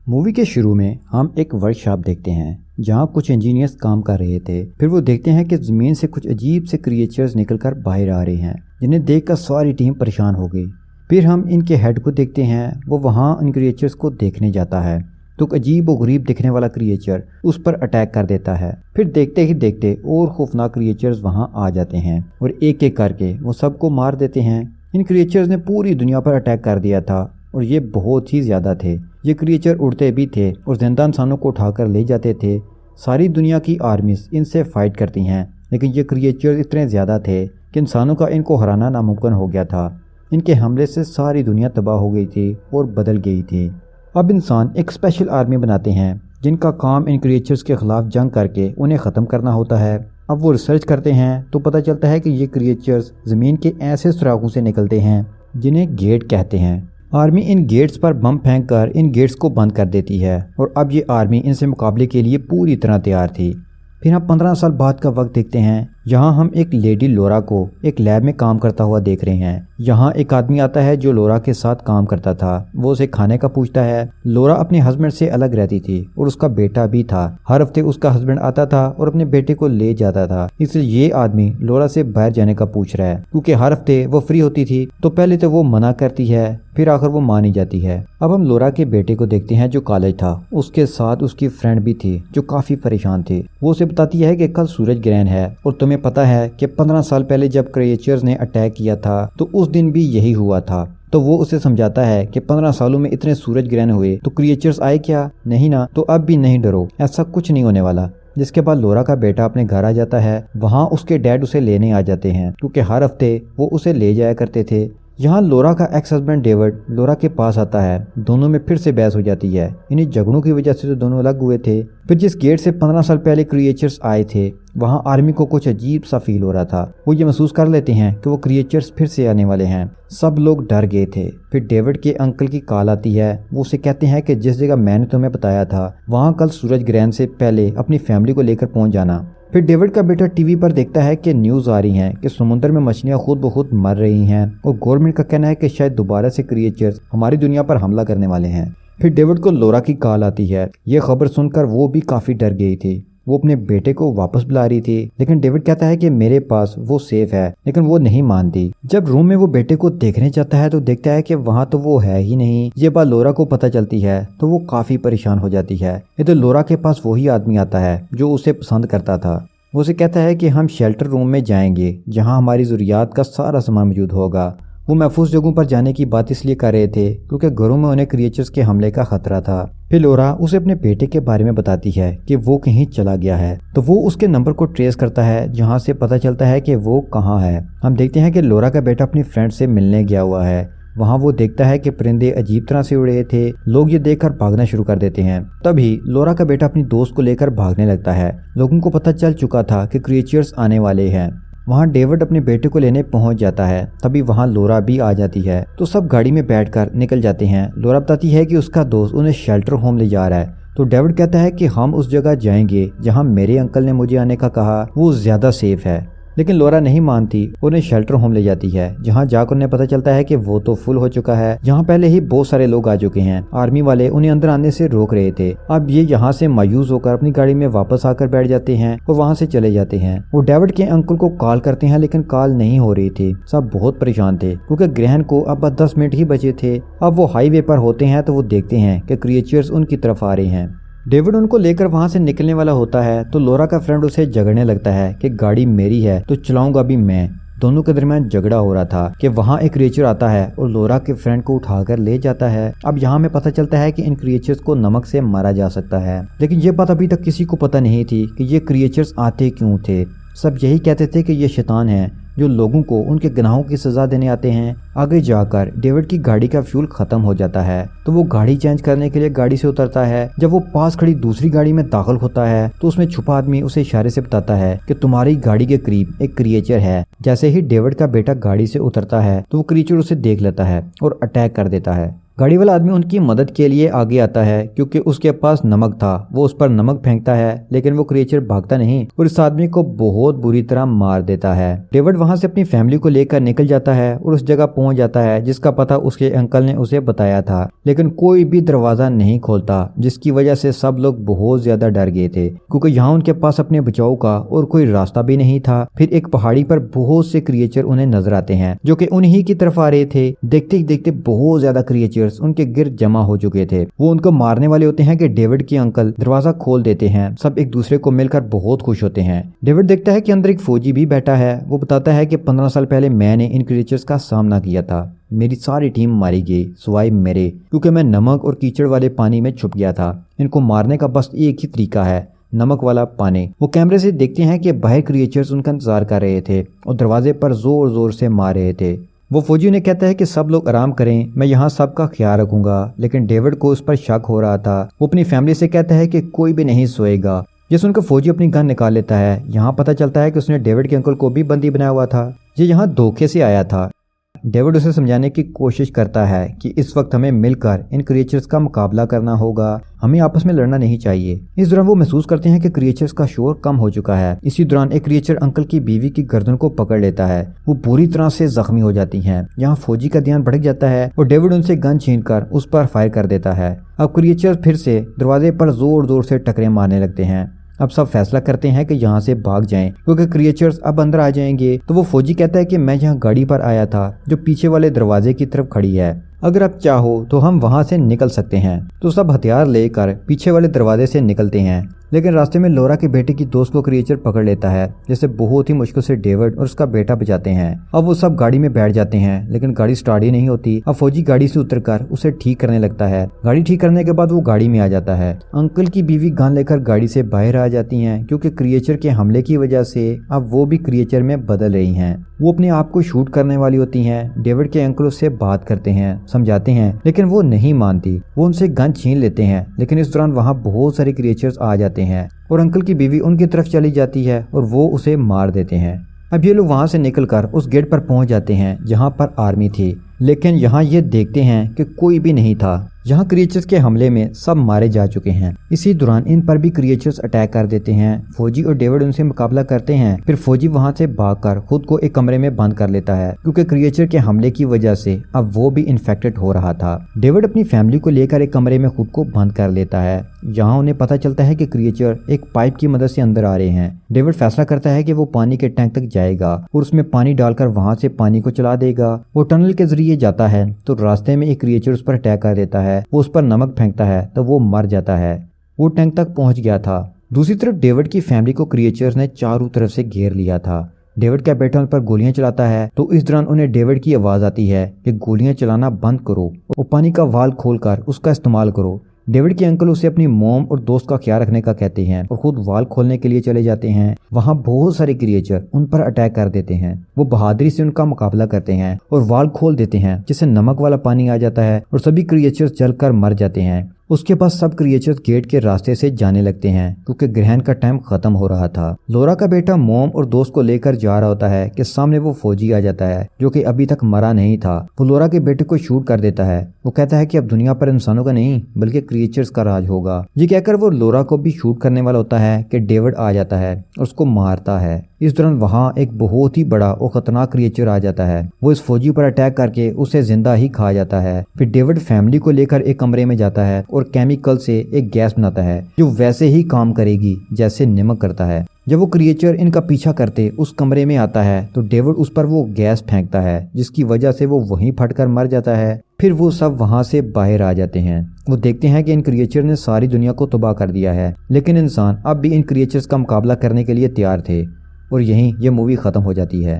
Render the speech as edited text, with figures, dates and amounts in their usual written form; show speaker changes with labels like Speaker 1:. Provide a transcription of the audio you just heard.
Speaker 1: Movie के शुरू में हम एक वर्कशॉप देखते हैं जहां कुछ इंजीनियर्स काम कर रहे थे। फिर वो देखते हैं कि ज़मीन से कुछ अजीब से क्रिएचर्स निकलकर बाहर आ रहे हैं जिन्हें देखकर सारी टीम परेशान हो गई। फिर हम इनके हेड को देखते हैं, वो वहां इन क्रिएचर्स को देखने जाता है तो एक अजीब व गरीब दिखने वाला क्रिएचर उस पर अटैक कर देता है। फिर देखते ही देखते और खौफनाक क्रिएचर्स वहां आ जाते हैं और एक एक करके वो सबको मार देते हैं। इन क्रिएचर्स ने पूरी दुनिया पर अटैक कर दिया था और ये बहुत ही ज़्यादा थे। ये क्रिएचर उड़ते भी थे और जिंदा इंसानों को उठाकर ले जाते थे। सारी दुनिया की आर्मीज इनसे फाइट करती हैं, लेकिन ये क्रिएचर इतने ज़्यादा थे कि इंसानों का इनको हराना नामुमकिन हो गया था। इनके हमले से सारी दुनिया तबाह हो गई थी और बदल गई थी। अब इंसान एक स्पेशल आर्मी बनाते हैं जिनका काम इन क्रिएचर्स के ख़िलाफ़ जंग करके उन्हें ख़त्म करना होता है। अब वो रिसर्च करते हैं तो पता चलता है कि ये क्रिएचर्स ज़मीन के ऐसे सुराखों से निकलते हैं जिन्हें गेट कहते हैं। आर्मी इन गेट्स पर बम फेंक कर इन गेट्स को बंद कर देती है और अब ये आर्मी इनसे मुकाबले के लिए पूरी तरह तैयार थी। फिर हम 15 साल बाद का वक्त देखते हैं जहां हम एक लेडी लोरा को एक लैब में काम करता हुआ देख रहे हैं। यहाँ एक आदमी आता है जो लोरा के साथ काम करता था। वो उसे खाने का पूछता है। लोरा अपने हस्बैंड से अलग रहती थी और उसका बेटा भी था। हर हफ्ते उसका हस्बैंड आता था और अपने बेटे को ले जाता था, इसलिए ये आदमी लोरा से बाहर जाने का पूछ रहा है क्योंकि हर हफ्ते वो फ्री होती थी। तो पहले तो वो मना करती है, फिर आखिर वो मान ही जाती है। अब हम लोरा के बेटे को देखते हैं जो कॉलेज था। उसके साथ उसकी फ्रेंड भी थी जो काफी परेशान थी। वो उसे बताती है कि कल सूरज ग्रहण है और तुम्हें पता है कि 15 साल पहले जब क्रिएचर्स ने अटैक किया था तो उस दिन भी यही हुआ था। तो वो उसे समझाता है कि 15 सालों में इतने सूरज ग्रहण हुए तो क्रिएचर्स आए क्या? नहीं ना, तो अब भी नहीं डरो, ऐसा कुछ नहीं होने वाला। जिसके बाद लोरा का बेटा अपने घर आ जाता है। वहाँ उसके डैड उसे लेने आ जाते हैं क्योंकि हर हफ्ते वो उसे ले जाया करते थे। यहाँ लोरा का एक्स हस्बैंड डेविड लोरा के पास आता है। दोनों में फिर से बहस हो जाती है। इन्हीं झगड़ों की वजह से तो दोनों अलग हुए थे। फिर जिस गेट से 15 साल पहले क्रिएचर्स आए थे वहाँ आर्मी को कुछ अजीब सा फील हो रहा था। वो ये महसूस कर लेते हैं कि वो क्रिएचर्स फिर से आने वाले हैं। सब लोग डर गए थे। फिर डेविड के अंकल की कॉल आती है। वो उसे कहते हैं कि जिस जगह मैंने तुम्हें बताया था वहाँ कल सूरज ग्रहण से पहले अपनी फैमिली को लेकर पहुँच जाना। फिर डेविड का बेटा टीवी पर देखता है कि न्यूज़ आ रही हैं कि समुद्र में मछलियां खुद ब खुद मर रही हैं और गवर्नमेंट का कहना है कि शायद दोबारा से क्रिएचर्स हमारी दुनिया पर हमला करने वाले हैं। फिर डेविड को लोरा की कॉल आती है। ये खबर सुनकर वो भी काफ़ी डर गई थी। वो अपने बेटे को वापस बुला रही थी, लेकिन डेविड कहता है कि मेरे पास वो सेफ है, लेकिन वो नहीं मानती। जब रूम में वो बेटे को देखने जाता है तो देखता है कि वहाँ तो वो है ही नहीं। ये बात लोरा को पता चलती है तो वो काफ़ी परेशान हो जाती है। ये तो लोरा के पास वही आदमी आता है जो उसे पसंद करता था। वो उसे कहता है कि हम शेल्टर रूम में जाएंगे जहाँ हमारी ज़रूरियात का सारा सामान मौजूद होगा। वो महफूज जगहों पर जाने की बात इसलिए कर रहे थे क्योंकि घरों में उन्हें क्रिएचर्स के हमले का खतरा था। फिर लोरा उसे अपने बेटे के बारे में बताती है कि वो कहीं चला गया है। तो वो उसके नंबर को ट्रेस करता है जहाँ से पता चलता है कि वो कहाँ है। हम देखते हैं कि लोरा का बेटा अपनी फ्रेंड से मिलने गया हुआ है। वहाँ वो देखता है कि परिंदे अजीब तरह से उड़ रहे थे। लोग ये देखकर भागना शुरू कर देते हैं। तभी लोरा का बेटा अपनी दोस्त को लेकर भागने लगता है। लोगों को पता चल चुका था कि क्रिएचर्स आने वाले हैं। वहाँ डेविड अपने बेटे को लेने पहुँच जाता है। तभी वहाँ लोरा भी आ जाती है तो सब गाड़ी में बैठकर निकल जाते हैं। लोरा बताती है कि उसका दोस्त उन्हें शेल्टर होम ले जा रहा है। तो डेविड कहता है कि हम उस जगह जाएंगे जहाँ मेरे अंकल ने मुझे आने का कहा, वो ज़्यादा सेफ है। लेकिन लोरा नहीं मानती, उन्हें शेल्टर होम ले जाती है जहां जाकर उन्हें पता चलता है कि वो तो फुल हो चुका है। जहां पहले ही बहुत सारे लोग आ चुके हैं। आर्मी वाले उन्हें अंदर आने से रोक रहे थे। अब ये यहां से मायूस होकर अपनी गाड़ी में वापस आकर बैठ जाते हैं और वहां से चले जाते हैं। वो डेविड के अंकल को कॉल करते हैं लेकिन कॉल नहीं हो रही थी। सब बहुत परेशान थे क्योंकि ग्रहण को अब 10 मिनट ही बचे थे। अब वो हाईवे पर होते हैं तो वो देखते हैं कि क्रिएचर्स उनकी तरफ आ रहे हैं। डेविड उनको लेकर वहां से निकलने वाला होता है तो लोरा का फ्रेंड उसे झगड़ने लगता है कि गाड़ी मेरी है तो चलाऊंगा भी मैं। दोनों के दरमियान झगड़ा हो रहा था कि वहां एक क्रिएचर आता है और लोरा के फ्रेंड को उठाकर ले जाता है। अब यहाँ में पता चलता है कि इन क्रिएचर्स को नमक से मारा जा सकता है, लेकिन ये बात अभी तक किसी को पता नहीं थी कि ये क्रिएचर्स आते क्यों थे। सब यही कहते थे कि ये शैतान हैं जो लोगों को उनके गुनाहों की सजा देने आते हैं। आगे जाकर डेविड की गाड़ी का फ्यूल खत्म हो जाता है तो वो गाड़ी चेंज करने के लिए गाड़ी से उतरता है। जब वो पास खड़ी दूसरी गाड़ी में दाखिल होता है तो उसमें छुपा आदमी उसे इशारे से बताता है कि तुम्हारी गाड़ी के करीब एक क्रिएचर है। जैसे ही डेविड का बेटा गाड़ी से उतरता है तो वो क्रिएचर उसे देख लेता है और अटैक कर देता है। गाड़ी वाला आदमी उनकी मदद के लिए आगे आता है क्योंकि उसके पास नमक था। वो उस पर नमक फेंकता है लेकिन वो क्रिएचर भागता नहीं और इस आदमी को बहुत बुरी तरह मार देता है। डेविड वहां से अपनी फैमिली को लेकर निकल जाता है और उस जगह पहुंच जाता है जिसका पता उसके अंकल ने उसे बताया था, लेकिन कोई भी दरवाजा नहीं खोलता, जिसकी वजह से सब लोग बहुत ज्यादा डर गए थे क्योंकि यहाँ उनके पास अपने बचाव का और कोई रास्ता भी नहीं था। फिर एक पहाड़ी पर बहुत से क्रिएचर उन्हें नजर आते हैं जो कि उन्हीं की तरफ आ रहे थे। देखते ही देखते बहुत ज्यादा क्रिएचर्स उनके गिर्द जमा हो चुके थे। वो उनको मारने वाले होते हैं कि डेविड के अंकल दरवाजा खोल देते हैं। सब एक दूसरे को मिलकर बहुत खुश होते हैं। डेविड देखता है कि अंदर एक फौजी भी बैठा है। वो बताता है कि 15 साल पहले मैंने इन क्रिएचर्स का सामना किया था। मेरी सारी टीम मारी गई सिवाय मेरे, क्योंकि मैं नमक और कीचड़ वाले पानी में छुप गया था। इनको मारने का बस एक ही तरीका है, नमक वाला पानी। वो कैमरे से देखते हैं कि बाहर क्रिएचर्स उनका इंतजार कर रहे थे और दरवाजे पर जोर जोर से मार रहे थे। वो फौजी ने कहता है कि सब लोग आराम करें, मैं यहाँ सबका ख्याल रखूंगा, लेकिन डेविड को उस पर शक हो रहा था। वो अपनी फैमिली से कहता है कि कोई भी नहीं सोएगा। ये सुनकर फौजी अपनी गन निकाल लेता है। यहाँ पता चलता है कि उसने डेविड के अंकल को भी बंदी बनाया हुआ था। ये यहाँ धोखे से आया था। डेविड उसे समझाने की कोशिश करता है कि इस वक्त हमें मिलकर इन क्रिएचर्स का मुकाबला करना होगा, हमें आपस में लड़ना नहीं चाहिए। इस दौरान वो महसूस करते हैं कि क्रिएचर्स का शोर कम हो चुका है। इसी दौरान एक क्रिएचर अंकल की बीवी की गर्दन को पकड़ लेता है। वो बुरी तरह से जख्मी हो जाती हैं। यहाँ फौजी का ध्यान भटक जाता है और डेविड उनसे गन छीनकर उस पर फायर कर देता है। अब क्रिएचर्स फिर से दरवाजे पर जोर जोर से टकरे मारने लगते हैं। अब सब फैसला करते हैं कि यहाँ से भाग जाएं क्योंकि क्रिएचर्स अब अंदर आ जाएंगे। तो वो फौजी कहता है कि मैं यहाँ गाड़ी पर आया था जो पीछे वाले दरवाजे की तरफ खड़ी है, अगर आप चाहो तो हम वहां से निकल सकते हैं। तो सब हथियार लेकर पीछे वाले दरवाजे से निकलते हैं, लेकिन रास्ते में लोरा के बेटे की दोस्त को क्रिएचर पकड़ लेता है, जिसे बहुत ही मुश्किल से डेविड और उसका बेटा बचाते हैं। अब वो सब गाड़ी में बैठ जाते हैं, लेकिन गाड़ी स्टार्ट ही नहीं होती। अब फौजी गाड़ी से उतरकर उसे ठीक करने लगता है। गाड़ी ठीक करने के बाद वो गाड़ी में आ जाता है। अंकल की बीवी गन लेकर गाड़ी से बाहर आ जाती हैं क्योंकि क्रिएचर के हमले की वजह से अब वो भी क्रिएचर में बदल रही हैं। वो अपने आप को शूट करने वाली होती हैं। डेविड के अंकल उससे बात करते हैं, समझाते हैं, लेकिन वो नहीं मानती। वो उनसे गन छीन लेते हैं, लेकिन इस दौरान वहाँ बहुत सारे क्रिएचर्स आ जाते हैं और अंकल की बीवी उनकी तरफ चली जाती है और वो उसे मार देते हैं। अब ये लोग वहाँ से निकलकर उस गेट पर पहुँच जाते हैं जहाँ पर आर्मी थी, लेकिन यहाँ ये देखते हैं कि कोई भी नहीं था। यहाँ क्रिएचर्स के हमले में सब मारे जा चुके हैं। इसी दौरान इन पर भी क्रिएचर्स अटैक कर देते हैं। फौजी और डेविड उनसे मुकाबला करते हैं। फिर फौजी वहाँ से भागकर खुद को एक कमरे में बंद कर लेता है क्योंकि क्रिएचर के हमले की वजह से अब वो भी इन्फेक्टेड हो रहा था। डेविड अपनी फैमिली को लेकर एक कमरे में खुद को बंद कर लेता है। यहाँ उन्हें पता चलता है कि क्रिएचर एक पाइप की मदद से अंदर आ रहे हैं। डेविड फैसला करता है कि वो पानी के टैंक तक जाएगा और उसमें पानी डालकर वहाँ से पानी को चला देगा। वो टनल के जरिए जाता है तो रास्ते में एक क्रिएचर उस पर अटैक कर देता है। वो उस पर नमक फेंकता है तो वो मर जाता है। वो टैंक तक पहुंच गया था। दूसरी तरफ डेविड की फैमिली को क्रिएचर्स ने चारों तरफ से घेर लिया था। डेविड का बेटा उन पर गोलियां चलाता है तो इस दौरान उन्हें डेविड की आवाज आती है कि गोलियां चलाना बंद करो और पानी का वाल्व खोलकर उसका इस्तेमाल करो। डेविड के अंकल उसे अपनी मॉम और दोस्त का ख्याल रखने का कहते हैं और खुद वाल्व खोलने के लिए चले जाते हैं। वहाँ बहुत सारे क्रिएचर उन पर अटैक कर देते हैं। वो बहादुरी से उनका मुकाबला करते हैं और वाल्व खोल देते हैं, जिससे नमक वाला पानी आ जाता है और सभी क्रिएचर्स जलकर मर जाते हैं। उसके बाद सब क्रिएचर्स गेट के रास्ते से जाने लगते हैं क्योंकि ग्रहण का टाइम खत्म हो रहा था। लोरा का बेटा मॉम और दोस्त को लेकर जा रहा होता है कि सामने वो फौजी आ जाता है जो कि अभी तक मरा नहीं था। वो लोरा के बेटे को शूट कर देता है। वो कहता है कि अब दुनिया पर इंसानों का नहीं बल्कि क्रिएचर्स का राज होगा। ये कहकर वो लोरा को भी शूट करने वाला होता है कि डेविड आ जाता है और उसको मारता है। इस दौरान वहाँ एक बहुत ही बड़ा और खतरनाक क्रिएचर आ जाता है। वो इस फौजी पर अटैक करके उसे जिंदा ही खा जाता है। फिर डेविड फैमिली को लेकर एक कमरे में जाता है और केमिकल से एक गैस बनाता है जो वैसे ही काम करेगी जैसे नमक करता है। जब वो क्रिएचर इनका पीछा करते उस कमरे में आता है तो डेविड उस पर वो गैस फेंकता है, जिसकी वजह से वो वहीं फटकर मर जाता है। फिर वो सब वहां से बाहर आ जाते हैं। वो देखते हैं कि इन क्रिएचर ने सारी दुनिया को तबाह कर दिया है, लेकिन इंसान अब भी इन क्रिएचर्स का मुकाबला करने के लिए तैयार थे। और यहीं ये मूवी खत्म हो जाती है।